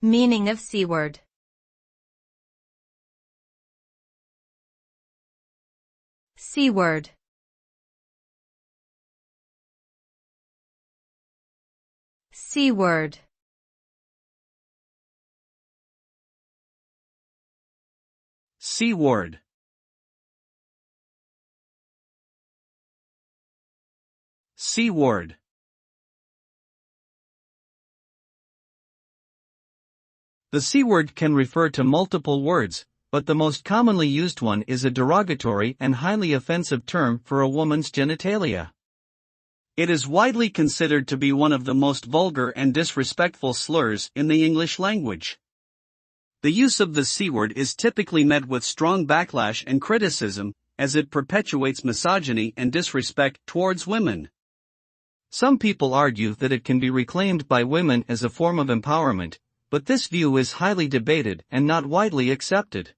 Meaning of C-word. C-word. C-word. C-word. C-word. The C-word can refer to multiple words, but the most commonly used one is a derogatory and highly offensive term for a woman's genitalia. It is widely considered to be one of the most vulgar and disrespectful slurs in the English language. The use of the C-word is typically met with strong backlash and criticism, as it perpetuates misogyny and disrespect towards women. Some people argue that it can be reclaimed by women as a form of empowerment, but this view is highly debated and not widely accepted.